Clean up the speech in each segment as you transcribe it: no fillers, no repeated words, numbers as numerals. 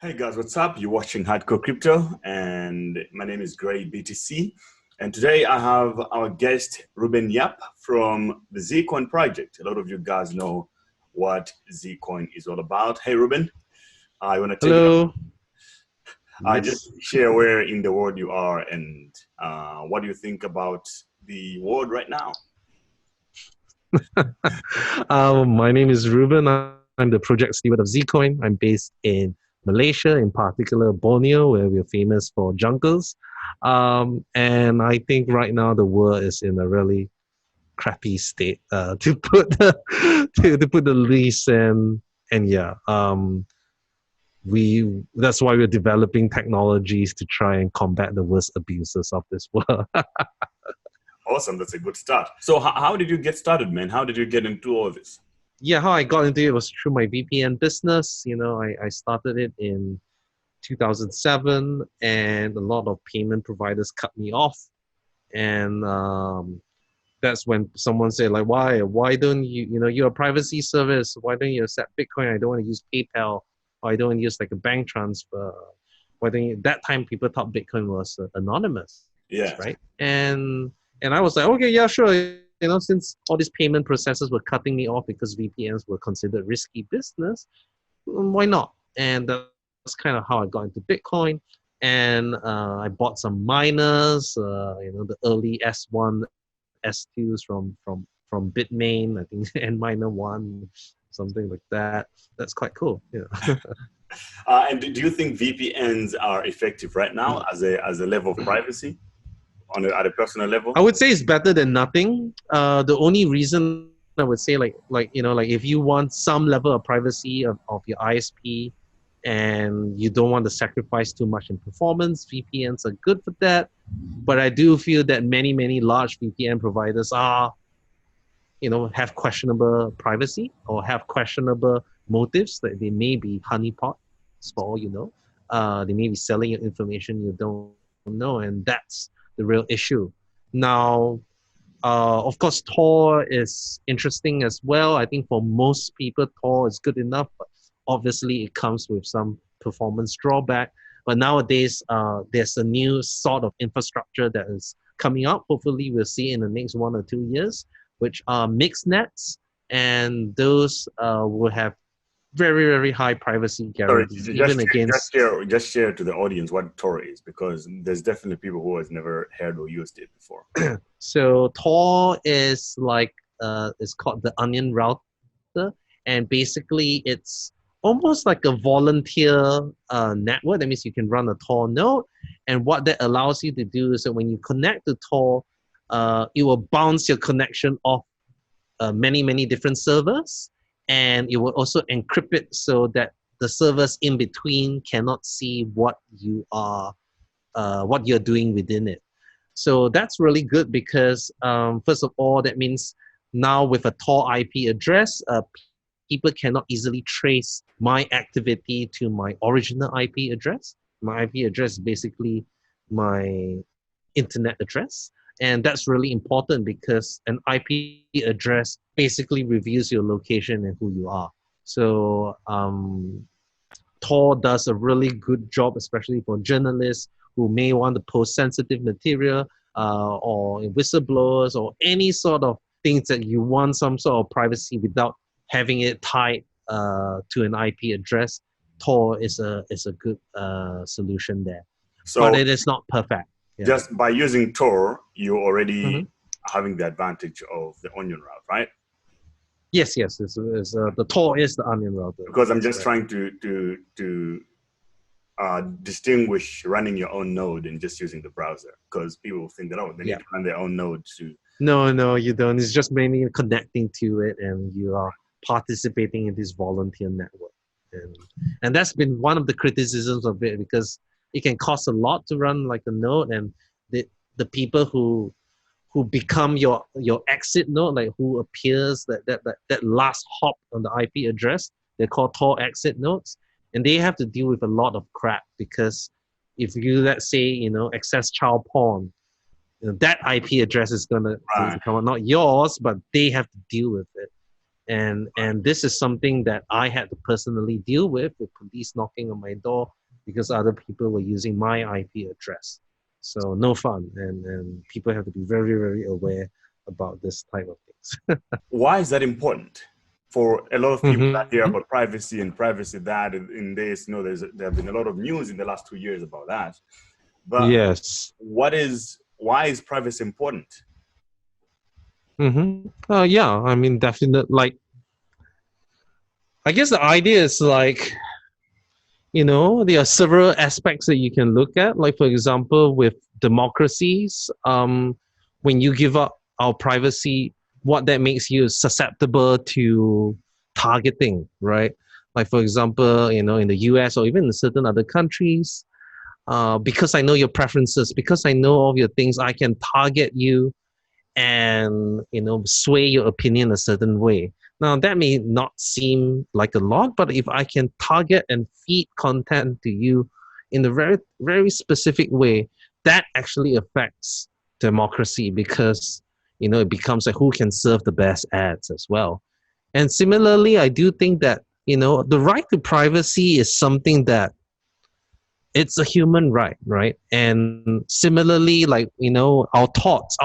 Hey guys, what's up? You're watching Hardcore Crypto, and my name is Gray BTC. And today I have our guest, Reuben Yap from the Zcoin project. A lot of you guys know what Zcoin is all about. Hey Reuben, I want to take it up. Hello. Just Yes. share where in the world you are and what do you think about the world right now? My name is Reuben. I'm the project steward of Zcoin. I'm based in Malaysia, in particular Borneo, where we're famous for jungles. And I think right now the world is in a really crappy state, to put to put the least. And yeah, that's why we're developing technologies to try and combat the worst abuses of this world. Awesome, that's a good start. So how did you get started, man? How did you get into all this? Yeah, how I got into it was through my VPN business. I started it in 2007, and a lot of payment providers cut me off. And that's when someone said, like, why don't you're a privacy service. Why don't you accept Bitcoin? I don't want to use PayPal. Or I don't want to use like a bank transfer. Why don't you? That time people thought Bitcoin was anonymous, Yeah. right? And I was like, okay, yeah, sure. Since all these payment processes were cutting me off because VPNs were considered risky business, why not? And that's kind of how I got into Bitcoin. And I bought some miners, the early S1, S2s from Bitmain, I think, and miner one, something like that. That's quite cool. Yeah. And do you think VPNs are effective right now as a level of privacy at a personal level? I would say it's better than nothing. The only reason I would say like if you want some level of privacy of your ISP and you don't want to sacrifice too much in performance, VPNs are good for that. But I do feel that many large VPN providers have questionable privacy or have questionable motives, that they may be honeypots for all you know. They may be selling you information you don't know, and that's the real issue. Now, of course, Tor is interesting as well. I think for most people, Tor is good enough, but obviously it comes with some performance drawback. But nowadays, there's a new sort of infrastructure that is coming up. Hopefully, we'll see in the next 1 or 2 years, which are mixed nets, and those will have very high privacy Sorry, guarantees, even against. just share to the audience what Tor is, because there's definitely people who has never heard or used it before. So Tor is like it's called the Onion router, and basically it's almost like a volunteer network. That means you can run a Tor node, and what that allows you to do is that when you connect to Tor, it will bounce your connection off many different servers, and it will also encrypt it so that the servers in between cannot see what you're doing within it. So that's really good because, first of all, that means now with a Tor IP address, people cannot easily trace my activity to my original IP address. My IP address is basically my internet address. And that's really important because an IP address basically reveals your location and who you are. So Tor does a really good job, especially for journalists who may want to post sensitive material, or whistleblowers, or any sort of things that you want some sort of privacy without having it tied to an IP address. Tor is a good solution there, but So it is not perfect. Yeah. just by using Tor, you're already Mm-hmm. having the advantage of the onion route, right? Yes. The Tor is the onion router. Because I'm That's just correct. trying to distinguish running your own node and just using the browser, because people think that, oh, they need Yeah. to run their own node to. No, you don't. It's just mainly connecting to it, and you are participating in this volunteer network. And and that's been one of the criticisms of it, because it can cost a lot to run like a node, and the people who become your exit node, like who appears that last hop on the IP address, they're called Tor exit nodes, and they have to deal with a lot of crap because if you, let's say, access child porn, that IP address is going to Right. come out, not yours, but they have to deal with it. And this is something that I had to personally deal with police knocking on my door because other people were using my IP address. So no fun, and people have to be very, very aware about this type of things. Why is that important? For a lot of people that Mm-hmm. hear about privacy and privacy that in this, there have been a lot of news in the last 2 years about that. But Yes. why is privacy important? Mm-hmm. Yeah, I mean, definitely. Like, I guess the idea is like, there are several aspects that you can look at. Like, for example, with democracies, when you give up our privacy, what that makes you susceptible to targeting, right? Like, for example, in the US or even in certain other countries, because I know your preferences, because I know all of your things, I can target you and sway your opinion a certain way. Now that may not seem like a lot, but if I can target and feed content to you in a very, very specific way, that actually affects democracy, because it becomes like who can serve the best ads as well. And similarly, I do think that the right to privacy is something that it's a human right, right? And similarly, like our thoughts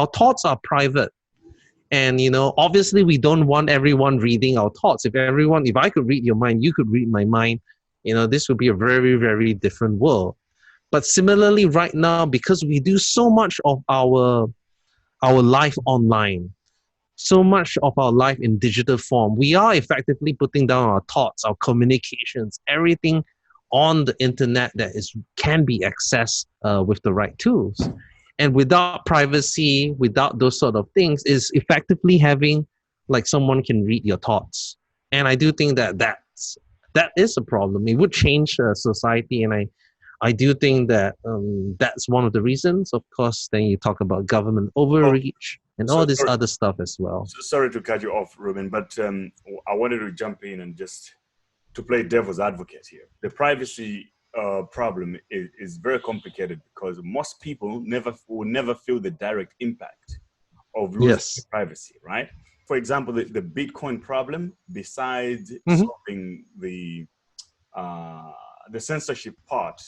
are private. And obviously we don't want everyone reading our thoughts. If I could read your mind, you could read my mind, this would be a very, very different world. But similarly, right now, because we do so much of our life online, so much of our life in digital form, we are effectively putting down our thoughts, our communications, everything on the internet that can be accessed with the right tools. And without privacy, without those sort of things, is effectively having like someone can read your thoughts. And I do think that is a problem. It would change society, and I do think that that's one of the reasons. Of course, then you talk about government Oh, overreach and so all this other stuff as well. sorry to cut you off, Ruben, but I wanted to jump in and just to play devil's advocate here. The privacy problem is very complicated because most people will never feel the direct impact of losing Yes. privacy, right? For example, the Bitcoin problem, besides Mm-hmm. solving the censorship part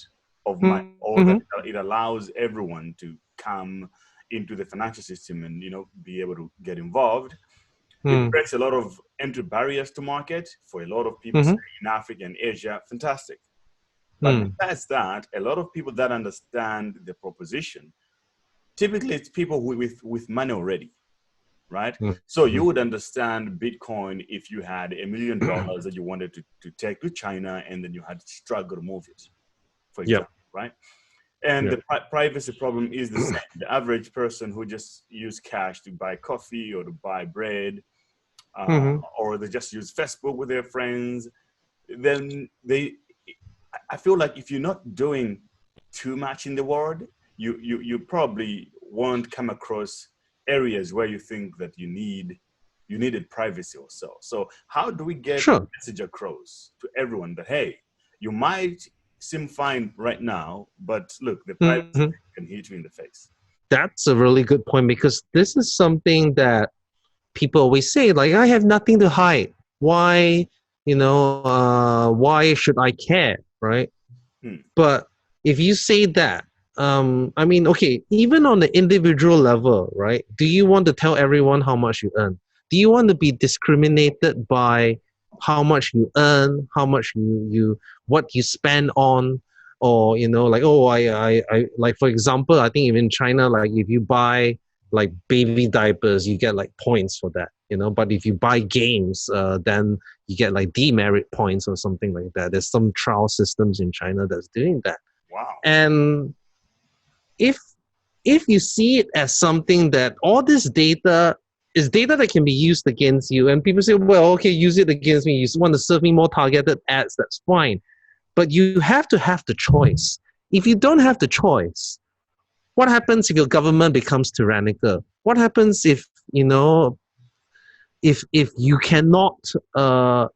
of my, or Mm-hmm. that it allows everyone to come into the financial system and be able to get involved. It Mm-hmm. creates a lot of entry barriers to market for a lot of people, say, Mm-hmm. in Africa and Asia. Fantastic. But Mm. besides that, a lot of people that understand the proposition, typically it's people with money already, right? So you Mm-hmm. would understand Bitcoin if you had $1 million that you wanted to take to China, and then you had to struggle to move it, for Yep. example, right? And Yep. the privacy problem is the same. The average person who just use cash to buy coffee or to buy bread, Mm-hmm. or they just use Facebook with their friends, then I feel like if you're not doing too much in the world, you probably won't come across areas where you think that you needed privacy or so. So how do we get the Sure. message across to everyone that, hey, you might seem fine right now, but look, the privacy Mm-hmm. can hit you in the face. That's a really good point, because this is something that people always say, like, I have nothing to hide. Why, why should I care, right? Hmm. But if you say that, I mean, okay, even on the individual level, right? Do you want to tell everyone how much you earn? Do you want to be discriminated by how much you earn, how much what you spend on, or like, oh, I like, for example, I think even in China, like if you buy like baby diapers, you get like points for that, But if you buy games, then you get like demerit points or something like that. There's some trial systems in China that's doing that. Wow. And if you see it as something that all this data is data that can be used against you, and people say, well, okay, use it against me. You want to serve me more targeted ads, that's fine. But you have to have the choice. If you don't have the choice, what happens if your government becomes tyrannical? What happens if, if you cannot,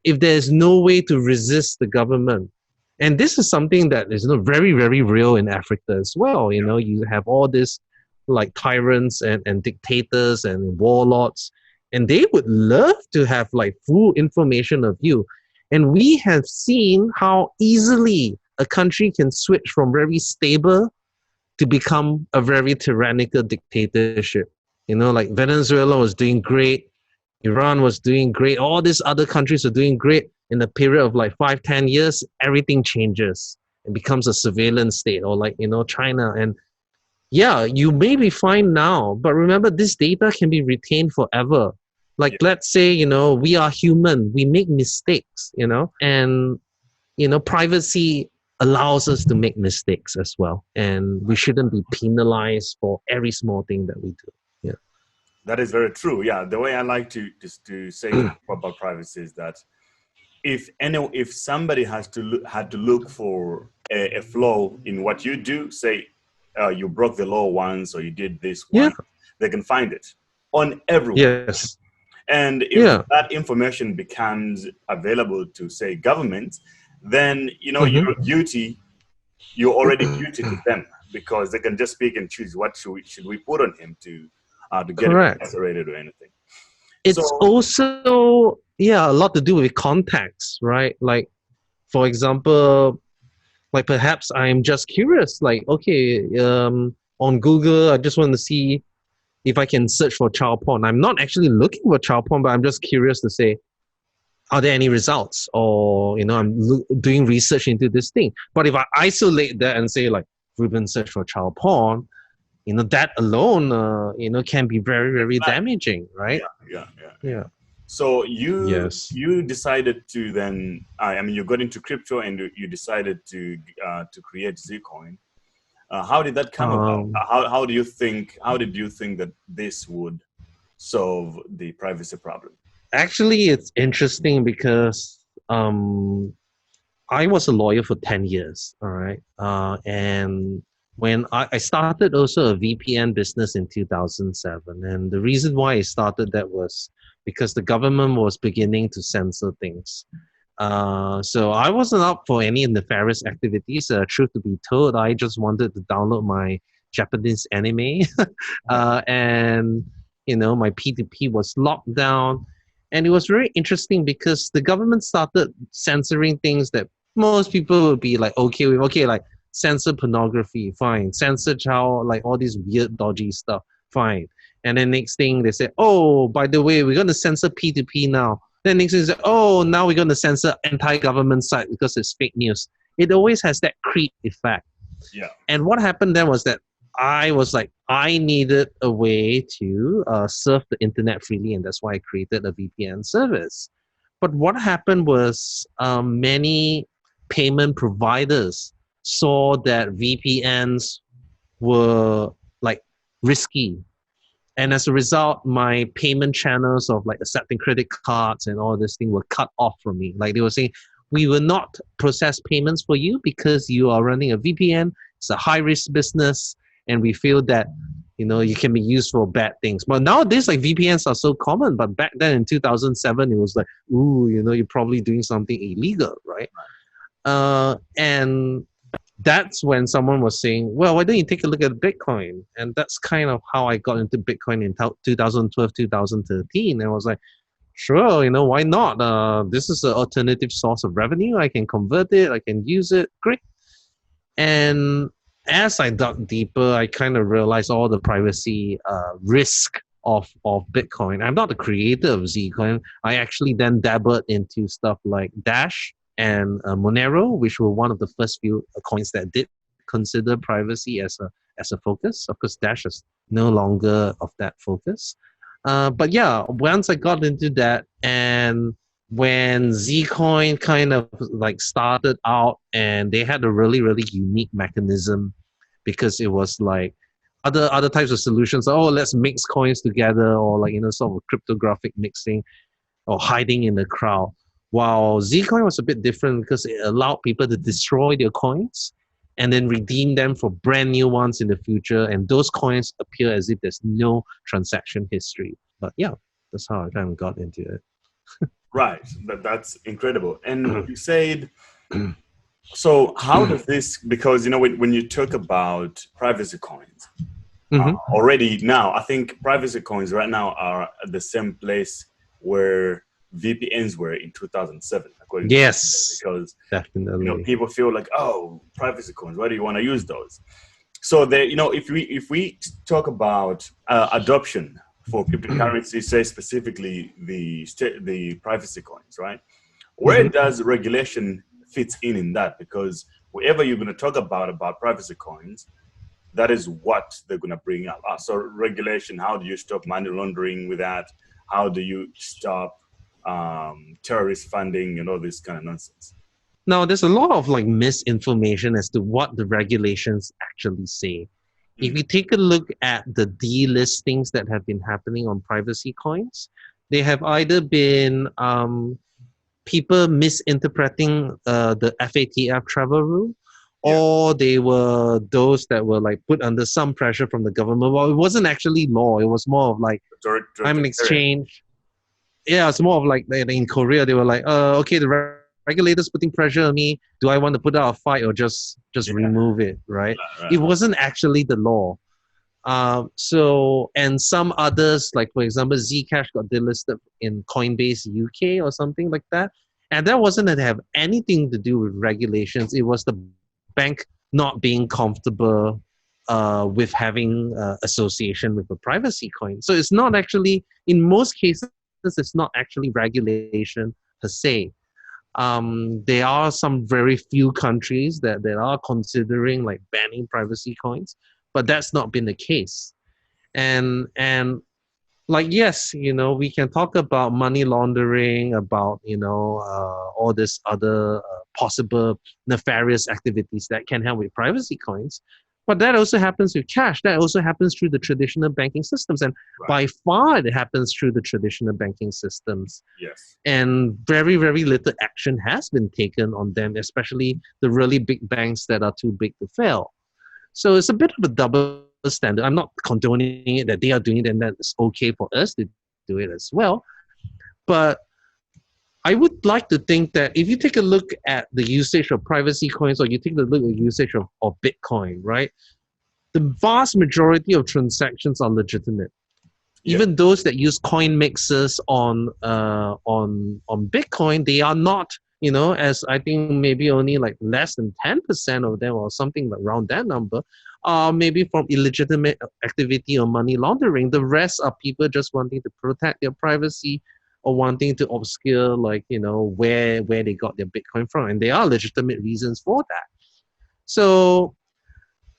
if there's no way to resist the government? And this is something that is very, very real in Africa as well. You have all this like tyrants and dictators and warlords, and they would love to have like full information of you. And we have seen how easily a country can switch from very stable to become a very tyrannical dictatorship. You know, like Venezuela was doing great, Iran was doing great, all these other countries are doing great. In a period of like 5-10 years, everything changes. It becomes a surveillance state, or like, you know, China. And yeah, you may be fine now, but remember, this data can be retained forever. Like, Yeah. let's say, you know, we are human, we make mistakes, you know, and, you know, privacy allows us to make mistakes as well. And we shouldn't be penalized for every small thing that we do. Yeah. That is very true. Yeah, the way I like to say about privacy is that if somebody had to look for a flaw in what you do, say you broke the law once or you did this Yeah. once, they can find it on everyone. Yes. And if Yeah. that information becomes available to, say, government, then Mm-hmm. you're already guilty to them, because they can just pick and choose what should we put on him to get him Correct. incarcerated or anything. So It's also, yeah, a lot to do with context, right? Like, for example, like perhaps I'm just curious, like, okay, on Google, I just want to see if I can search for child porn. I'm not actually looking for child porn, but I'm just curious to say, are there any results? Or, you know, I'm doing research into this thing. But if I isolate that and say, like, Reuben search for child porn, you know, that alone, you know, can be very, very damaging, right? yeah. Yeah. So you Yes. you decided to then, I mean, you got into crypto and you decided to create Zcoin. How did that come about? Um, How did you think that this would solve the privacy problem? Actually, it's interesting because I was a lawyer for 10 years, all right? And when I started also a VPN business in 2007. And the reason why I started that was because the government was beginning to censor things. So I wasn't up for any nefarious activities. Truth to be told, I just wanted to download my Japanese anime. And, you know, my P2P was locked down. And it was very interesting because the government started censoring things that most people would be like okay with. Okay, like censor pornography, fine. Censor child, like all these weird, dodgy stuff, fine. And then next thing they say, oh, by the way, we're going to censor P2P now. Then next thing is, oh, now we're going to censor anti-government site because it's fake news. It always has that creep effect. Yeah. And what happened then was that I was like, I needed a way to surf the internet freely, and that's why I created a VPN service. But what happened was many payment providers saw that VPNs were like risky. And as a result, my payment channels of like accepting credit cards and all this thing were cut off from me. Like they were saying, we will not process payments for you because you are running a VPN. It's a high risk business. And we feel that, you know, you can be used for bad things. But nowadays, like VPNs are so common. But back then in 2007, it was like, ooh, you know, you're probably doing something illegal, right? And that's when someone was saying, well, why don't you take a look at Bitcoin? And that's kind of how I got into Bitcoin in 2012, 2013. And I was like, sure, you know, why not? This is an alternative source of revenue. I can convert it. I can use it. Great. And as I dug deeper, I kind of realized all the privacy risk of Bitcoin. I'm not the creator of Zcoin. I actually then dabbled into stuff like Dash and Monero, which were one of the first few coins that did consider privacy as a focus. Of course, Dash is no longer of that focus. But yeah, once I got into that, and when Zcoin kind of like started out, and they had a really, really unique mechanism because it was like other types of solutions. Oh, let's mix coins together, or like, you know, sort of cryptographic mixing or hiding in the crowd. While Zcoin was a bit different because it allowed people to destroy their coins and then redeem them for brand new ones in the future. And those coins appear as if there's no transaction history. But yeah, that's how I kind of got into it. Right. That's incredible. And you said, so how does this, because, you know, when you talk about privacy coins, Mm-hmm. Already now, I think privacy coins right now are at the same place where VPNs were in 2007, according to Yes, because definitely. people feel like, oh, privacy coins, why do you want to use those? So there, if we talk about adoption for cryptocurrency, say specifically the privacy coins, right? Where Mm-hmm. does regulation fit in that? Because wherever you're going to talk about privacy coins, that is what they're going to bring up. So regulation, how do you stop money laundering with that? How do you stop terrorist funding and all this kind of nonsense? Now, there's a lot of like misinformation as to what the regulations actually say. If Mm. you take a look at the delistings that have been happening on privacy coins, they have either been people misinterpreting the FATF travel rule, Yeah, or they were those that were like put under some pressure from the government. Well, it wasn't actually law. It was more of like, I'm an authoritarian. exchange. Yeah, it's more of like in Korea, they were like, okay, the regulators putting pressure on me. Do I want to put out a fight or just Yeah, remove it? Right? It right. wasn't actually the law. So and some others, like for example, Zcash got delisted in Coinbase UK or something like that, and that wasn't to have anything to do with regulations. It was the bank not being comfortable with having association with a privacy coin. So it's not actually, in most cases, it's not actually regulation per se. There are some very few countries that are considering like banning privacy coins, but that's not been the case. And like, yes, we can talk about money laundering, about all this other possible nefarious activities that can happen with privacy coins, but that also happens with cash. That also happens through the traditional banking systems, and Right. by far it happens through the traditional banking systems. Yes. And very, very little action has been taken on them, especially the really big banks that are too big to fail. So it's a bit of a double standard. I'm not condoning it that they are doing it and that it's okay for us to do it as well. But I would like to think that if you take a look at the usage of privacy coins, or you take a look at the usage of Bitcoin, right? The vast majority of transactions are legitimate. Yeah. Even those that use coin mixers on Bitcoin, they are not, as I think maybe only like less than 10% of them or something like around that number are maybe from illegitimate activity or money laundering. The rest are people just wanting to protect their privacy or wanting to obscure like, where they got their Bitcoin from. And there are legitimate reasons for that. So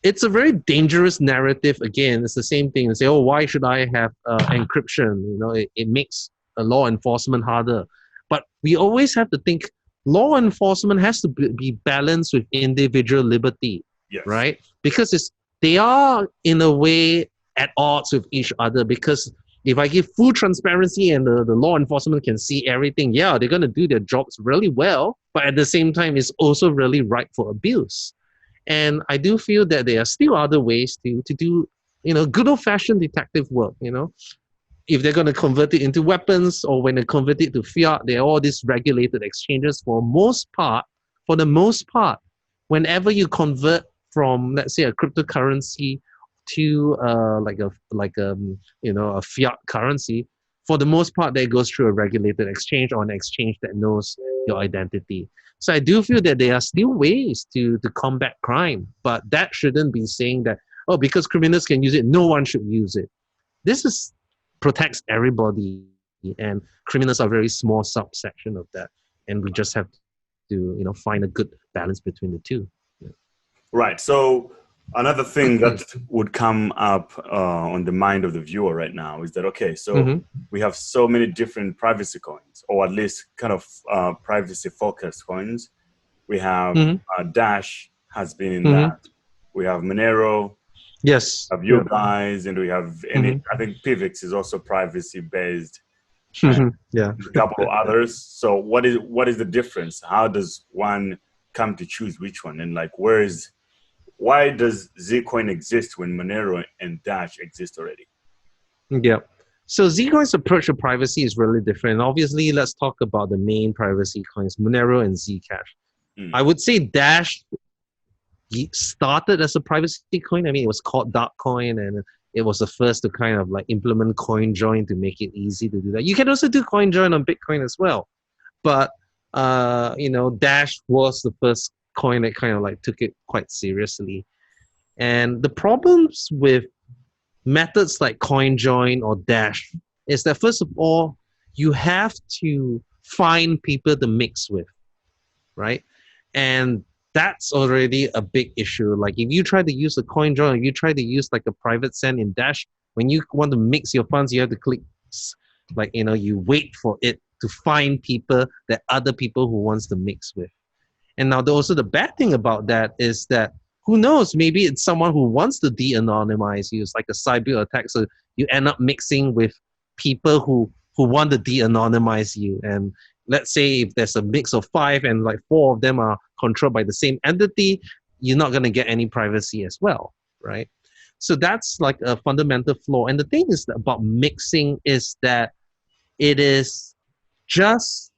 it's a very dangerous narrative. Again, it's the same thing. They say, oh, why should I have encryption? It makes law enforcement harder. But we always have to think law enforcement has to be balanced with individual liberty, Yes. right? Because they are, in a way, at odds with each other. Because if I give full transparency and the law enforcement can see everything, yeah, they're going to do their jobs really well. But at the same time, it's also really ripe for abuse. And I do feel that there are still other ways to do, good old fashioned detective work, If they're going to convert it into weapons or when they convert it to fiat, there are all these regulated exchanges for the most part, whenever you convert from, let's say, a cryptocurrency to a fiat currency, for the most part, that goes through a regulated exchange or an exchange that knows your identity. So I do feel that there are still ways to combat crime, but that shouldn't be saying that, oh, because criminals can use it, no one should use it. This protects everybody, and criminals are a very small subsection of that. And we just have to, find a good balance between the two. Yeah. Right. So another thing that would come up on the mind of the viewer right now is that, okay, so we have so many different privacy coins, or at least kind of privacy focused coins. We have Dash has been in that. We have Monero, Yes. have you guys, and we have I think Pivx is also privacy based. Yeah. A couple of others. So what is the difference? How does one come to choose which one? And like, why does Zcoin exist when Monero and Dash exist already? Yeah. So Zcoin's approach to privacy is really different. Obviously, let's talk about the main privacy coins, Monero and Zcash. I would say Dash started as a privacy coin. I mean, it was called Dark Coin, and it was the first to kind of like implement CoinJoin to make it easy to do that. You can also do CoinJoin on Bitcoin as well, but Dash was the first coin that kind of like took it quite seriously. And the problems with methods like CoinJoin or Dash is that, first of all, you have to find people to mix with, right? And that's already a big issue. Like if you try to use a CoinJoin, if you try to use like a private send in Dash, when you want to mix your funds, you have to click, like, you wait for it to find people that other people who wants to mix with. And now also the bad thing about that is that, who knows, maybe it's someone who wants to de-anonymize you. It's like a cyber attack. So you end up mixing with people who want to de-anonymize you. And let's say if there's a mix of 5 and like 4 of them are controlled by the same entity, you're not going to get any privacy as well, right? So that's like a fundamental flaw. And the thing is about mixing is that it is just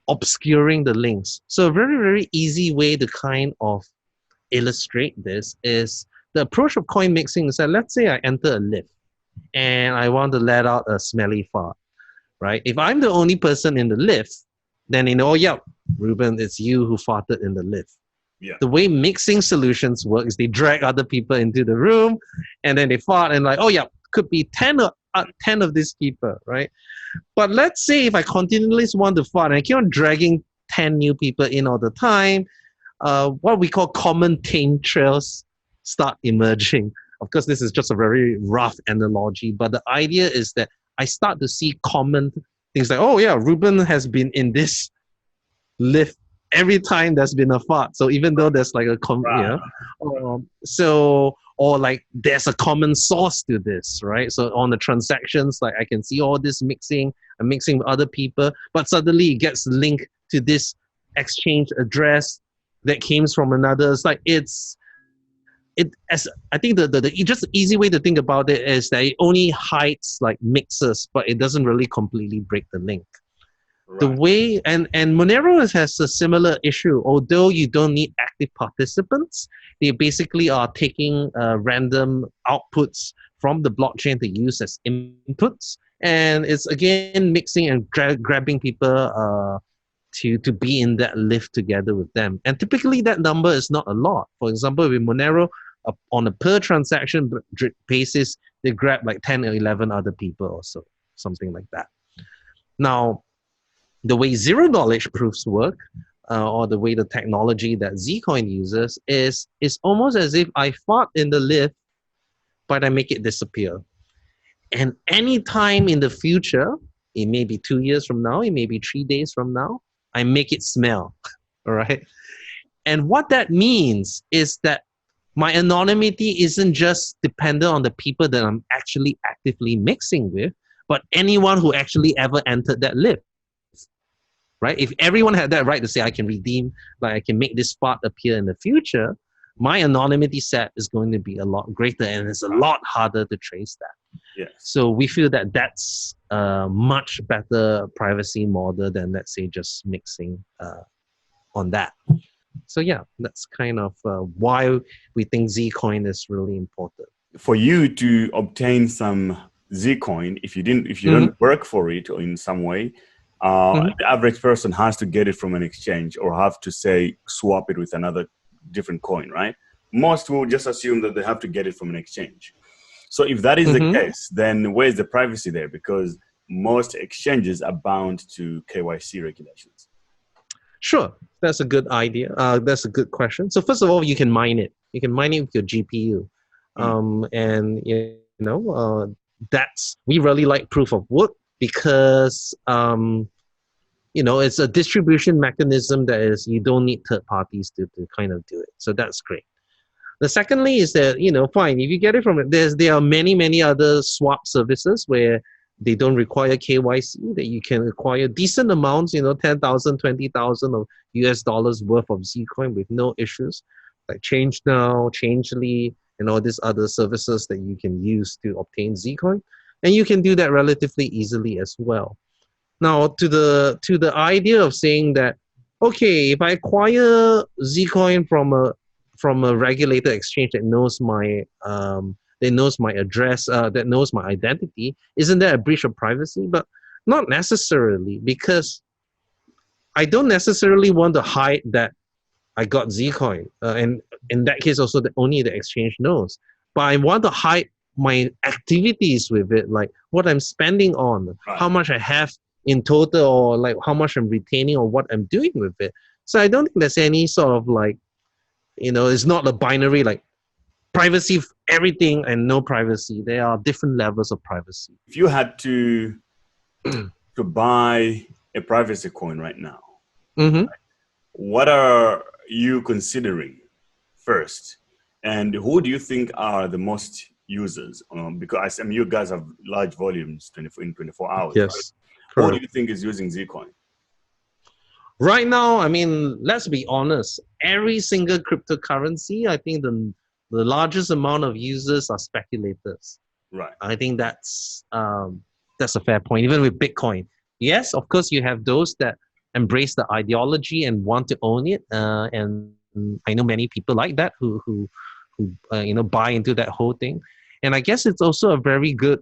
obscuring the links. So a very, very easy way to kind of illustrate this is the approach of coin mixing is that, let's say I enter a lift and I want to let out a smelly fart, right? If I'm the only person in the lift, then oh yeah, Reuben, it's you who farted in the lift. Yeah. The way mixing solutions work is they drag other people into the room and then they fart and like, oh yeah, could be 10 of these people, right? But let's say if I continually want to fart and I keep on dragging 10 new people in all the time, what we call common taint trails start emerging. Of course, this is just a very rough analogy, but the idea is that I start to see common things like, oh yeah, Reuben has been in this lift every time there's been a fart. So even though there's like or like there's a common source to this, right? So on the transactions, like I can see all this mixing and mixing with other people, but suddenly it gets linked to this exchange address that came from another. It's like I think the just easy way to think about it is that it only hides like mixes, but it doesn't really completely break the link. Right. The way and Monero has a similar issue. Although you don't need active participants, they basically are taking random outputs from the blockchain to use as inputs, and it's again mixing and grabbing people to be in that lift together with them. And typically that number is not a lot. For example, with Monero, on a per transaction basis, they grab like 10 or 11 other people or so, something like that. Now, the way zero knowledge proofs work, or the way the technology that Zcoin uses is almost as if I fart in the lift, but I make it disappear. And any time in the future, it may be 2 years from now, it may be 3 days from now, I make it smell, all right? And what that means is that my anonymity isn't just dependent on the people that I'm actually actively mixing with, but anyone who actually ever entered that lift. Right? If everyone had that right to say I can redeem, like I can make this fart appear in the future, my anonymity set is going to be a lot greater and it's a lot harder to trace that. Yes. So we feel that that's a much better privacy model than, let's say, just mixing on that. So yeah, that's kind of why we think Zcoin is really important. For you to obtain some Zcoin, if you don't work for it or in some way, the average person has to get it from an exchange or have to say swap it with another different coin, right? Most will just assume that they have to get it from an exchange. So if that is the case, then where's the privacy there? Because most exchanges are bound to KYC regulations. Sure, that's a good idea. That's a good question. So first of all, you can mine it. You can mine it with your GPU, and that's we really like proof of work because it's a distribution mechanism that is you don't need third parties to kind of do it. So that's great. The secondly is that fine if you get it from it. There are many other swap services where they don't require KYC, that you can acquire decent amounts, 10,000, 20,000 of US dollars worth of Zcoin with no issues, like ChangeNow, Changely, and all these other services that you can use to obtain Zcoin. And you can do that relatively easily as well. Now, to the idea of saying that, okay, if I acquire Zcoin from a regulated exchange that knows my that knows my address, that knows my identity, isn't that a breach of privacy? But not necessarily, because I don't necessarily want to hide that I got Zcoin, and in that case also only the exchange knows. But I want to hide my activities with it, like what I'm spending on, Right. how much I have in total, or like how much I'm retaining, or what I'm doing with it. So I don't think there's any sort of like, it's not a binary like privacy everything and no privacy. There are different levels of privacy. If you had to buy a privacy coin right now, Mm-hmm. what are you considering first? And who do you think are the most users? Because I mean, you guys have large volumes in 24 hours, Yes. right? Who Correct. do you think is using Zcoin? Right now, I mean, let's be honest. Every single cryptocurrency, I think the largest amount of users are speculators. Right. I think that's a fair point. Even with Bitcoin, yes, of course, you have those that embrace the ideology and want to own it, and I know many people like that who buy into that whole thing. And I guess it's also a very good,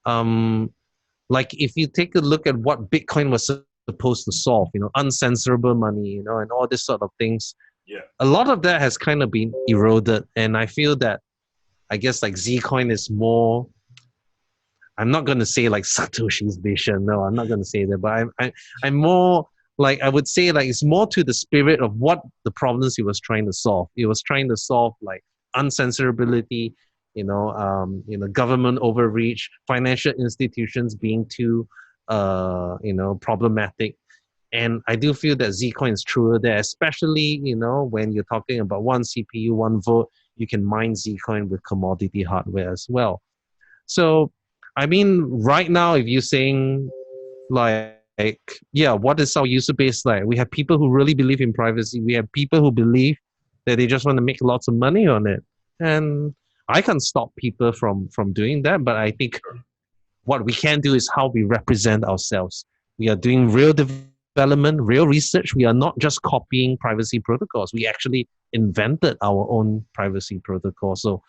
like if you take a look at what Bitcoin was supposed to solve, uncensorable money, and all this sort of things. Yeah. A lot of that has kind of been eroded, and I feel that, I guess, like Zcoin is more. I'm not going to say like Satoshi's vision. No, I'm not going to say that. But I'm more like, I would say like it's more to the spirit of what the problems he was trying to solve. He was trying to solve like uncensorability, government overreach, financial institutions being too, problematic. And I do feel that Zcoin is truer there, especially, when you're talking about one CPU, one vote, you can mine Zcoin with commodity hardware as well. So, I mean, right now, if you're saying like, yeah, what is our user base like? We have people who really believe in privacy. We have people who believe that they just want to make lots of money on it. And I can't stop people from doing that. But I think what we can do is how we represent ourselves. We are doing real development, real research. We are not just copying privacy protocols. We actually invented our own privacy protocol. So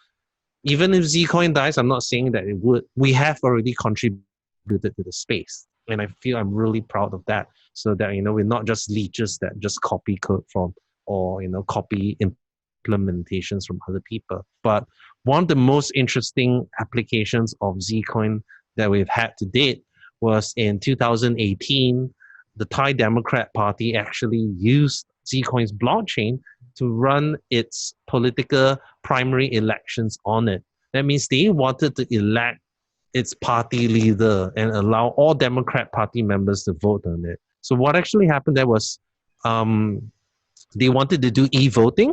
even if Zcoin dies, I'm not saying that it would. We have already contributed to the space. And I feel I'm really proud of that. So that, we're not just leeches that just copy code from, or, copy implementations from other people. But one of the most interesting applications of Zcoin that we've had to date was in 2018, the Thai Democrat Party actually used Zcoin's blockchain to run its political primary elections on it. That means they wanted to elect its party leader and allow all Democrat Party members to vote on it. So what actually happened there was they wanted to do e-voting,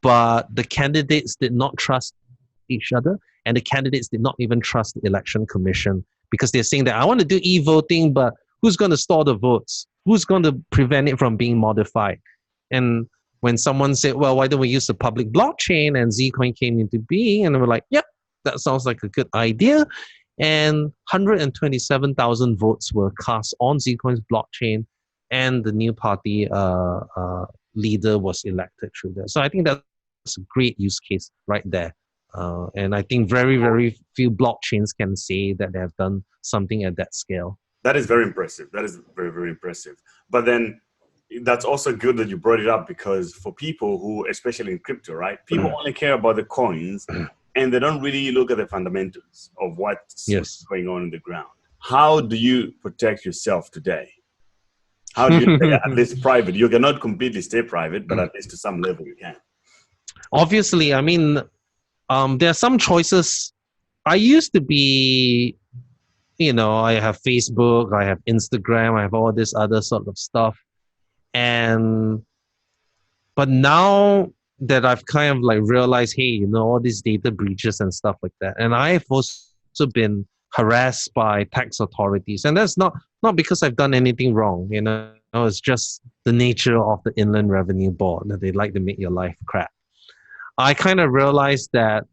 but the candidates did not trust each other, and the candidates did not even trust the election commission, because they're saying that I want to do e-voting, but who's going to store the votes? Who's going to prevent it from being modified? And when someone said, well, why don't we use the public blockchain? And Zcoin came into being, and we're like, yep, that sounds like a good idea. And 127,000 votes were cast on Zcoin's blockchain, and the new party leader was elected through that. So I think that's a great use case right there. And I think very, very few blockchains can say that they have done something at that scale. That is very impressive. That is very, very impressive. But then that's also good that you brought it up, because for people who, especially in crypto, right, people only care about the coins and they don't really look at the fundamentals of what's going on in the ground. How do you protect yourself today? How do you stay at least private? You cannot completely stay private, but at least to some level you can. Obviously, I mean, there are some choices. I used to be, I have Facebook, I have Instagram, I have all this other sort of stuff. But now that I've kind of like realized, hey, all these data breaches and stuff like that. And I've also been harassed by tax authorities. And that's not because I've done anything wrong, it's just the nature of the Inland Revenue Board, that they like to make your life crap. I kind of realized that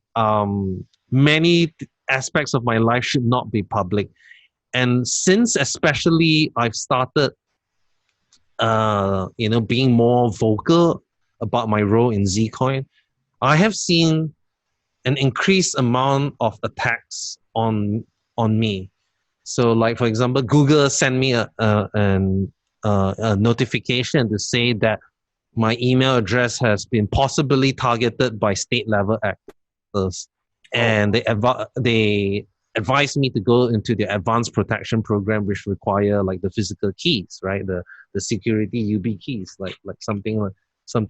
many aspects of my life should not be public. And since especially I've started, being more vocal about my role in Zcoin, I have seen an increased amount of attacks on me. So, like for example, Google sent me a notification to say that my email address has been possibly targeted by state level actors, and they advised me to go into the advanced protection program, which require like the physical keys, right? The security UB keys, like something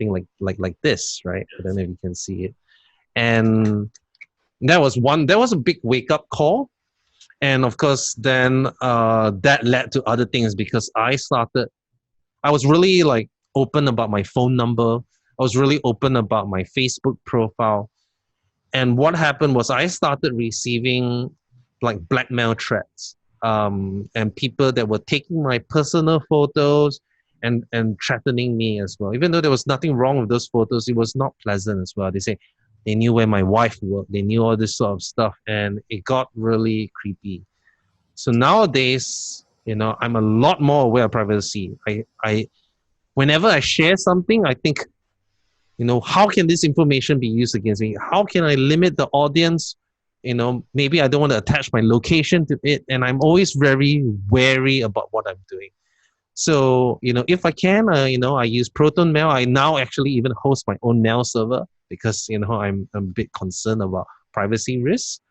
like this, right? I don't know if you can see it. And that was a big wake up call. And of course, then that led to other things because I was really like open about my phone number. I was really open about my Facebook profile. And what happened was I started receiving like blackmail threats, and people that were taking my personal photos and threatening me as well. Even though there was nothing wrong with those photos, it was not pleasant as well. They say they knew where my wife worked, they knew all this sort of stuff, and it got really creepy. So nowadays, I'm a lot more aware of privacy. I whenever I share something, I think, how can this information be used against me? How can I limit the audience? Maybe I don't want to attach my location to it. And I'm always very wary about what I'm doing. So, if I can, I use Proton Mail. I now actually even host my own mail server because, I'm a bit concerned about privacy risks.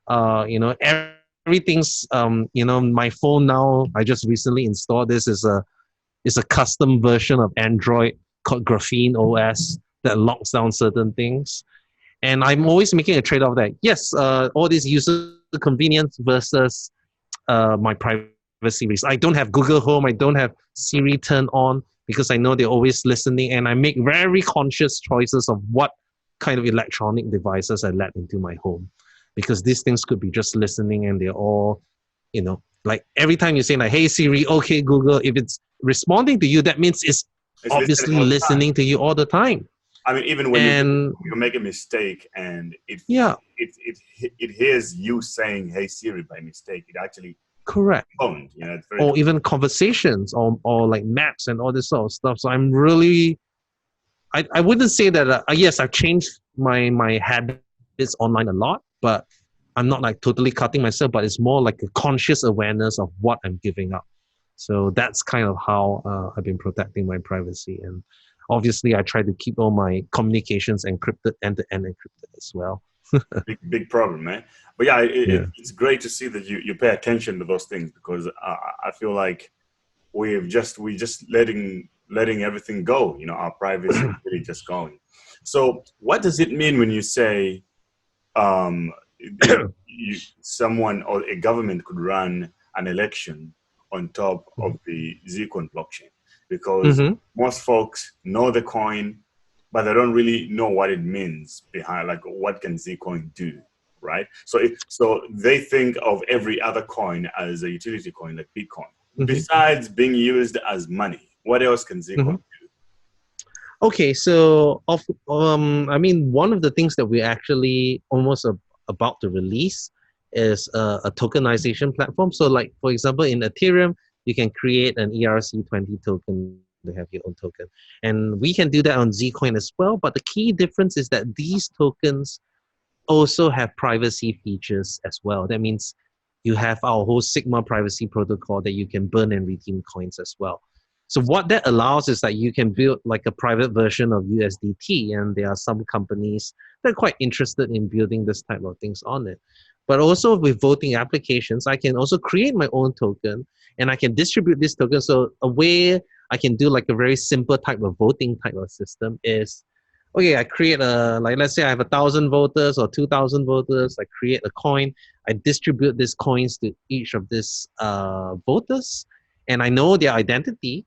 Everything's, my phone now, I just recently installed this is a custom version of Android called Graphene OS that locks down certain things. And I'm always making a trade-off that, yes, all this user convenience versus my privacy risk. I don't have Google Home. I don't have Siri turned on because I know they're always listening. And I make very conscious choices of what kind of electronic devices I let into my home. Because these things could be just listening and they're all, like every time you say like, hey Siri, okay Google, if it's responding to you, that means it's obviously listening to you all the time. I mean, even when you make a mistake and it hears you saying, hey Siri, by mistake, it actually correct. Phoned, or even conversations or like maps and all this sort of stuff. So I'm really, I wouldn't say that, yes, I've changed my habits online a lot, but I'm not like totally cutting myself, but it's more like a conscious awareness of what I'm giving up. So that's kind of how I've been protecting my privacy. And obviously, I try to keep all my communications encrypted, end-to-end encrypted as well. big problem, man. But yeah, it's great to see that you pay attention to those things because I feel like we're just letting everything go. Our privacy is really just going. So what does it mean when you say someone or a government could run an election on top of the Zcoin blockchain? Because most folks know the coin, but they don't really know what it means behind, like what can Zcoin do, right? So they think of every other coin as a utility coin, like Bitcoin. Besides being used as money, what else can Zcoin do? Okay, so I mean, one of the things that we're actually almost about to release is a tokenization platform. So, like for example, in Ethereum, you can create an ERC20 token to have your own token, and we can do that on Zcoin as well. But the key difference is that these tokens also have privacy features as well. That means you have our whole Sigma privacy protocol that you can burn and redeem coins as well. So what that allows is that you can build like a private version of USDT, and there are some companies that are quite interested in building this type of things on it. But also with voting applications, I can also create my own token and I can distribute this token. So a way I can do like a very simple type of voting type of system is, okay, I create let's say I have 1,000 voters or 2,000 voters. I create a coin. I distribute these coins to each of these voters, and I know their identity.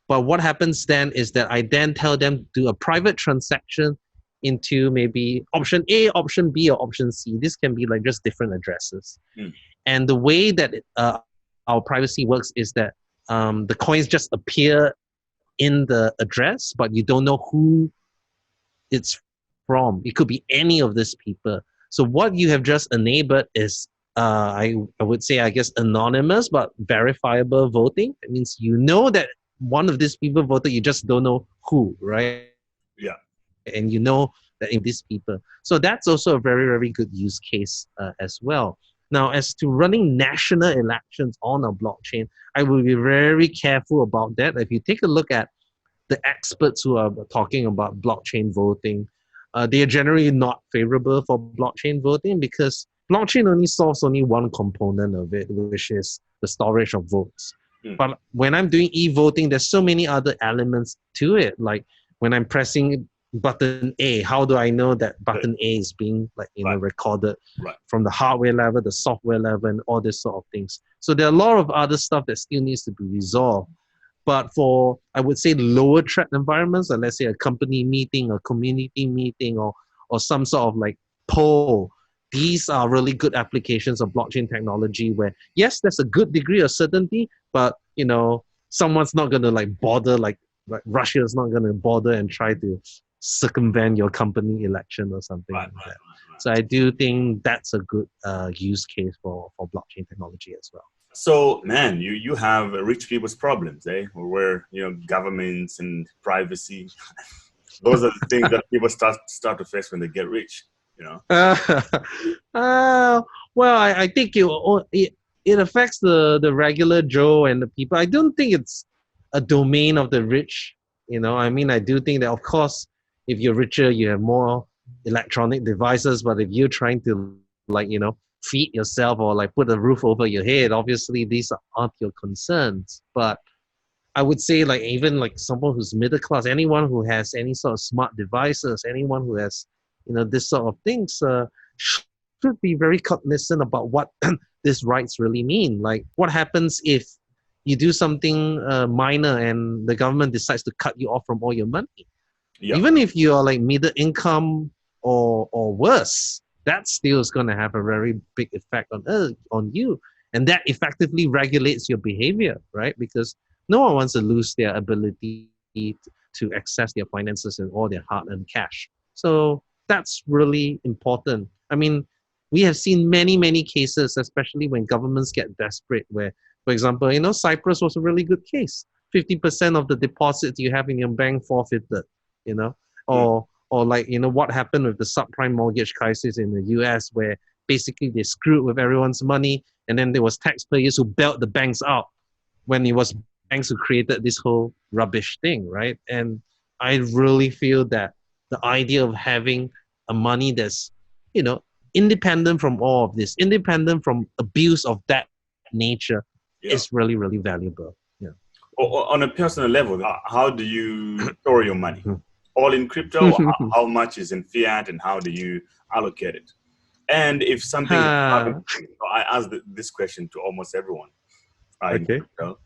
But what happens then is that I then tell them to do a private transaction into maybe option A, option B, or option C. This can be like just different addresses. And the way that our privacy works is that the coins just appear in the address, but you don't know who it's from. It could be any of these people. So what you have just enabled is, I would say, I guess, anonymous but verifiable voting. It means you know that one of these people voted, you just don't know who, right? Yeah. And you know these people. So that's also a very, very good use case as well. Now, as to running national elections on a blockchain, I will be very careful about that. If you take a look at the experts who are talking about blockchain voting, they are generally not favorable for blockchain voting because blockchain only solves only one component of it, which is the storage of votes. But when I'm doing e-voting, there's so many other elements to it. Like when I'm pressing button A, how do I know that button A is being recorded from the hardware level, the software level, and all this sort of things. So there are a lot of other stuff that still needs to be resolved. But for, I would say, lower threat environments, let's say a company meeting, a community meeting, or some sort of like poll, these are really good applications of blockchain technology where, yes, there's a good degree of certainty, but, someone's not going to bother, like Russia's not going to bother and try to circumvent your company election or something like that. So I do think that's a good use case for blockchain technology as well. So, man, you have rich people's problems, where, governments and privacy, those are the things that people start to face when they get rich, Well, I think it affects the regular Joe and the people. I don't think it's a domain of the rich, I do think that, of course, if you're richer, you have more electronic devices, but if you're trying to feed yourself or put a roof over your head, obviously these aren't your concerns. But I would say even someone who's middle class, anyone who has any sort of smart devices, anyone who has this sort of things should be very cognizant about what these rights really mean. Like what happens if you do something minor and the government decides to cut you off from all your money? Yep. Even if you're middle income or worse, that still is going to have a very big effect on you. And that effectively regulates your behavior, right? Because no one wants to lose their ability to access their finances and all their hard-earned cash. So that's really important. I mean, we have seen many, many cases, especially when governments get desperate, where, for example, Cyprus was a really good case. 50% of the deposits you have in your bank forfeited, or what happened with the subprime mortgage crisis in the US, where basically they screwed with everyone's money, and then there was taxpayers who bailed the banks out when it was banks who created this whole rubbish thing, right? And I really feel that the idea of having a money that's, independent from all of this, independent from abuse of that nature, is really, really valuable. Yeah. On a personal level, how do you store your money? All in crypto? How much is in fiat, and how do you allocate it? And if something happens, I ask this question to almost everyone. In crypto.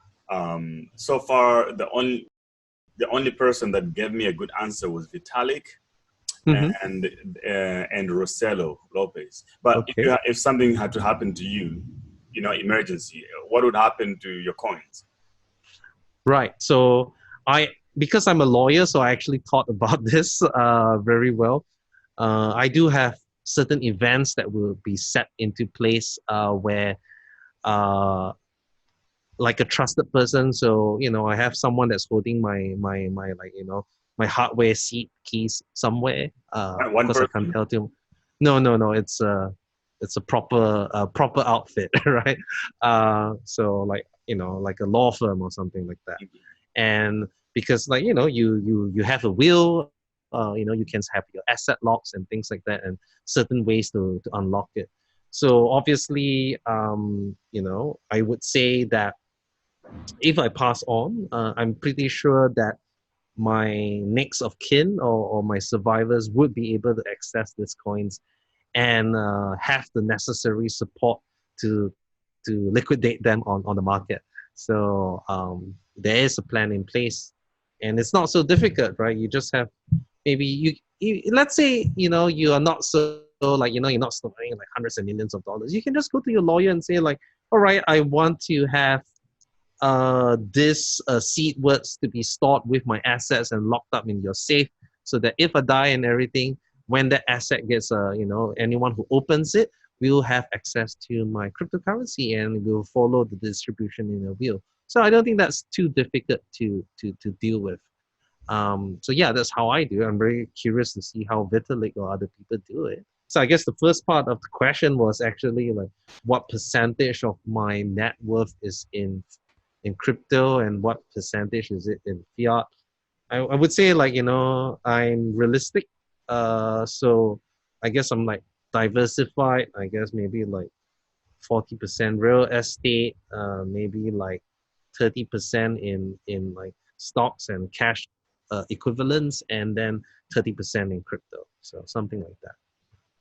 So far, the only person that gave me a good answer was Vitalik and Rosello Lopez. But if something had to happen to you, emergency, what would happen to your coins? Right. So because I'm a lawyer, so I actually thought about this very well. I do have certain events that will be set into place where like a trusted person. So, I have someone that's holding my my hardware seat keys somewhere. Because I can't tell them. No. It's a proper outfit, right? So like a law firm or something like that. And because you have a will, you can have your asset locks and things like that, and certain ways to unlock it. So obviously, I would say that if I pass on, I'm pretty sure that my next of kin or my survivors would be able to access these coins and have the necessary support to liquidate them on the market. So there is a plan in place, and it's not so difficult, right? You just have maybe let's say you are not so you're not storing hundreds of millions of dollars. You can just go to your lawyer and say all right, I want to have this seed words to be stored with my assets and locked up in your safe, so that if I die and everything, when that asset gets anyone who opens it will have access to my cryptocurrency and will follow the distribution in a wheel. So I don't think that's too difficult to deal with. So yeah, that's how I do it. I'm very curious to see how Vitalik or other people do it. So I guess the first part of the question was actually like what percentage of my net worth is in crypto and what percentage is it in fiat. I would say like, I'm realistic. So I guess I'm like diversified. I guess maybe like 40% real estate, maybe like 30% in like stocks and cash equivalents, and then 30% in crypto. So something like that.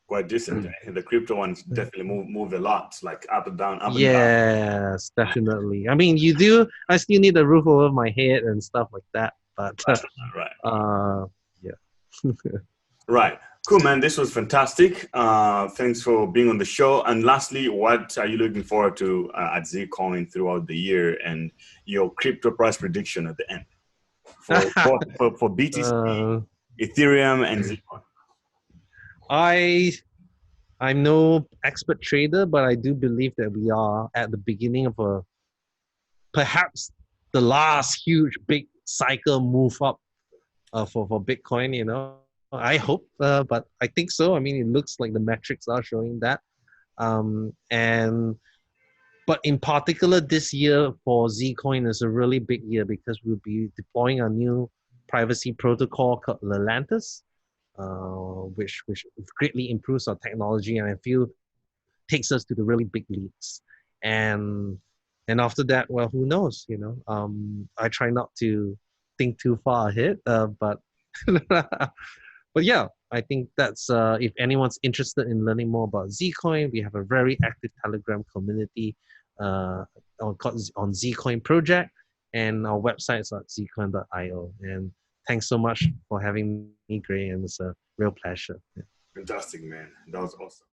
Quite decent. The crypto ones definitely move a lot, like up and down, up and down. Yes, definitely. I mean, you do. I still need a roof over my head and stuff like that. But Right. yeah. Right. Cool, man. This was fantastic. Thanks for being on the show. And lastly, what are you looking forward to at Zcoin throughout the year, and your crypto price prediction at the end for both for BTC, uh, Ethereum, and Zcoin? I I'm no expert trader, but I do believe that we are at the beginning of a perhaps the last huge big cycle move up for Bitcoin. I hope, but I think so. I mean, it looks like the metrics are showing that. And but in particular, this year for Zcoin is a really big year because we'll be deploying a new privacy protocol called Lelantus, which greatly improves our technology and I feel takes us to the really big leagues. And and after that, well, who knows? I try not to think too far ahead, but but yeah, I think that's if anyone's interested in learning more about Zcoin, we have a very active Telegram community uh, on Zcoin project, and our website is at zcoin.io. And thanks so much for having me, Gray, and it's a real pleasure. Yeah. Fantastic, man. That was awesome.